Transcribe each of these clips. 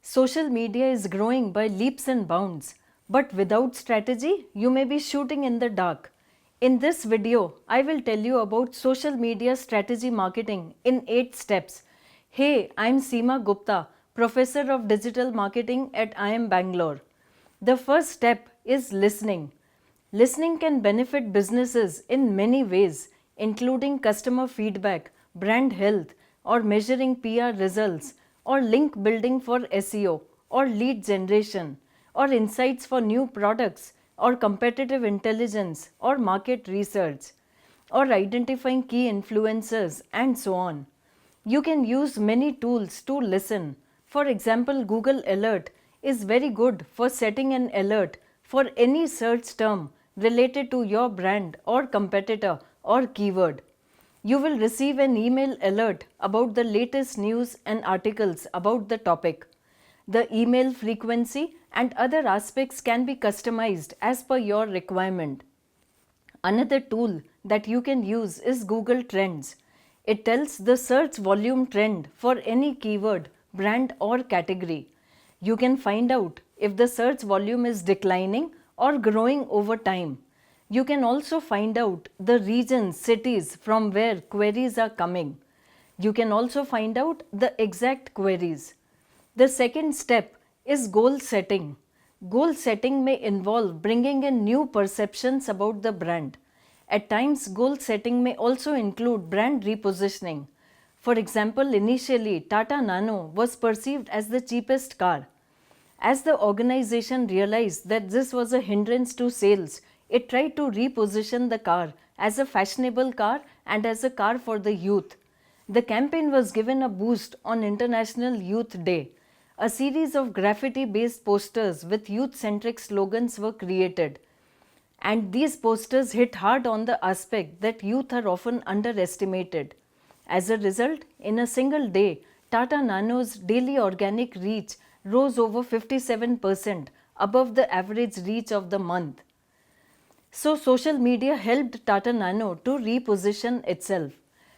Social media is growing by leaps and bounds, but without strategy, you may be shooting in the dark. In this video, I will tell you about social media strategy marketing in 8 steps. Hey, I'm Seema Gupta, Professor of Digital Marketing at IIM Bangalore. The first step is listening. Listening can benefit businesses in many ways, including customer feedback, brand health, or measuring PR results, or link building for SEO, or lead generation, or insights for new products, or competitive intelligence, or market research, or identifying key influencers, and so on. You can use many tools to listen. For example, Google Alert is very good for setting an alert for any search term related to your brand or competitor or keyword. You will receive an email alert about the latest news and articles about the topic. The email frequency and other aspects can be customized as per your requirement. Another tool that you can use is Google Trends. It tells the search volume trend for any keyword, brand, or category. You can find out if the search volume is declining or growing over time. You can also find out the regions, cities from where queries are coming. You can also find out the exact queries. The second step is goal setting. Goal setting may involve bringing in new perceptions about the brand. At times, goal setting may also include brand repositioning. For example, initially, Tata Nano was perceived as the cheapest car. As the organization realized that this was a hindrance to sales, it tried to reposition the car as a fashionable car and as a car for the youth. The campaign was given a boost on International Youth Day. A series of graffiti-based posters with youth-centric slogans were created. And these posters hit hard on the aspect that youth are often underestimated. As a result, in a single day, Tata Nano's daily organic reach rose over 57% above the average reach of the month. So, social media helped Tata Nano to reposition itself.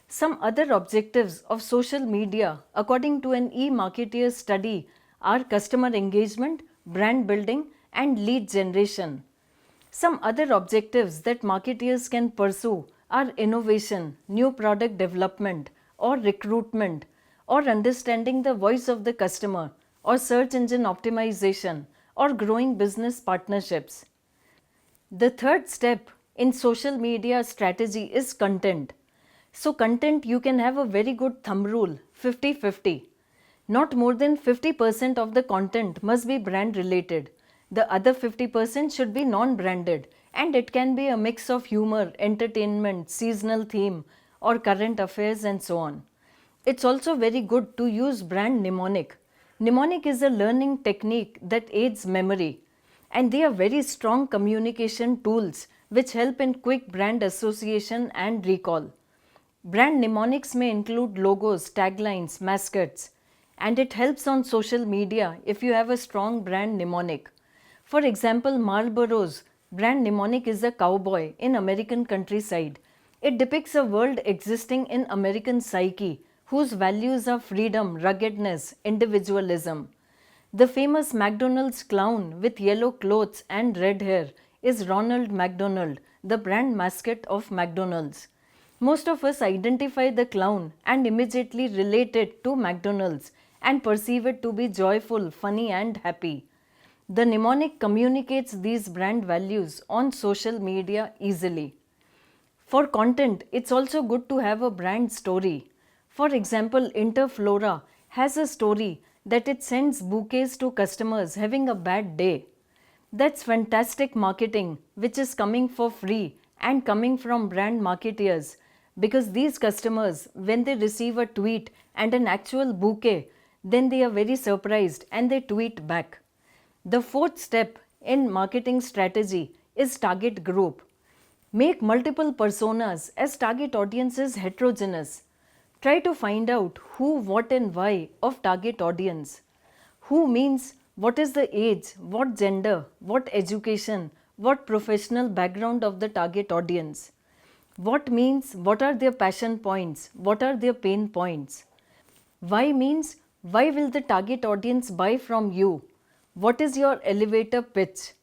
Some other objectives of social media, according to an e-marketer study, are customer engagement, brand building, and lead generation. Some other objectives that marketers can pursue are innovation, new product development, or recruitment, or understanding the voice of the customer, or search engine optimization, or growing business partnerships. The third step in social media strategy is content. So, content you can have a very good thumb rule 50-50. Not more than 50% of the content must be brand related. The other 50% should be non-branded, and it can be a mix of humor, entertainment, seasonal theme, or current affairs, and so on. It's also very good to use brand mnemonic. Mnemonic is a learning technique that aids memory, and they are very strong communication tools which help in quick brand association and recall. Brand mnemonics may include logos, taglines, mascots, and it helps on social media if you have a strong brand mnemonic. For example, Marlboro's brand mnemonic is a cowboy in American countryside. It depicts a world existing in American psyche whose values are freedom, ruggedness, individualism. The famous McDonald's clown with yellow clothes and red hair is Ronald McDonald, the brand mascot of McDonald's. Most of us identify the clown and immediately relate it to McDonald's and perceive it to be joyful, funny, and happy. The mnemonic communicates these brand values on social media easily. For content, it's also good to have a brand story. For example, Interflora has a story that it sends bouquets to customers having a bad day. That's fantastic marketing, which is coming for free and coming from brand marketeers, because these customers, when they receive a tweet and an actual bouquet, then they are very surprised and they tweet back. The fourth step in marketing strategy is target group. Make multiple personas as target audience is heterogeneous. Try to find out who, what, and why of target audience. Who means what is the age, what gender, what education, what professional background of the target audience. What means what are their passion points, what are their pain points. Why means Why will the target audience buy from you? What is your elevator pitch?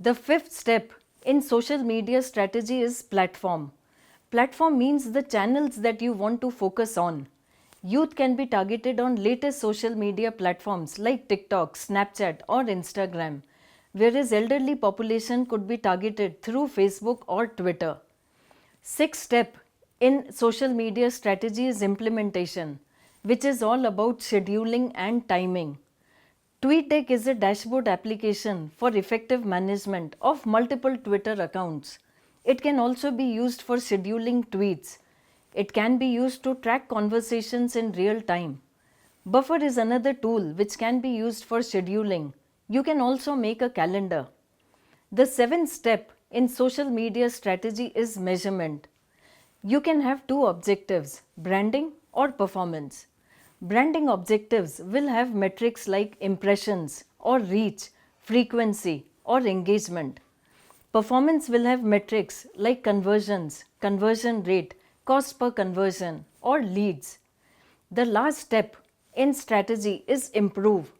The fifth step in social media strategy is platform. Platform means the channels that you want to focus on. Youth can be targeted on latest social media platforms like TikTok, Snapchat or Instagram, whereas elderly population could be targeted through Facebook or Twitter. Sixth step in social media strategy is implementation, which is all about scheduling and timing. TweetDeck is a dashboard application for effective management of multiple Twitter accounts. It can also be used for scheduling tweets. It can be used to track conversations in real time. Buffer is another tool which can be used for scheduling. You can also make a calendar. The seventh step in social media strategy is measurement. You can have two objectives, branding or performance. Branding objectives will have metrics like impressions or reach, frequency or engagement. Performance will have metrics like conversions, conversion rate, cost per conversion or leads. The last step in strategy is improve.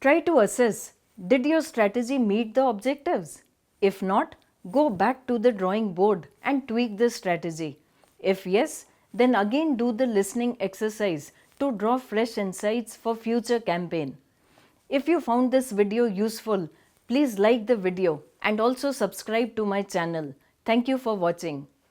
Try to assess, did your strategy meet the objectives? If not, go back to the drawing board and tweak the strategy. If yes, then again do the listening exercise to draw fresh insights for future campaign. If you found this video useful, please like the video and also subscribe to my channel. Thank you for watching.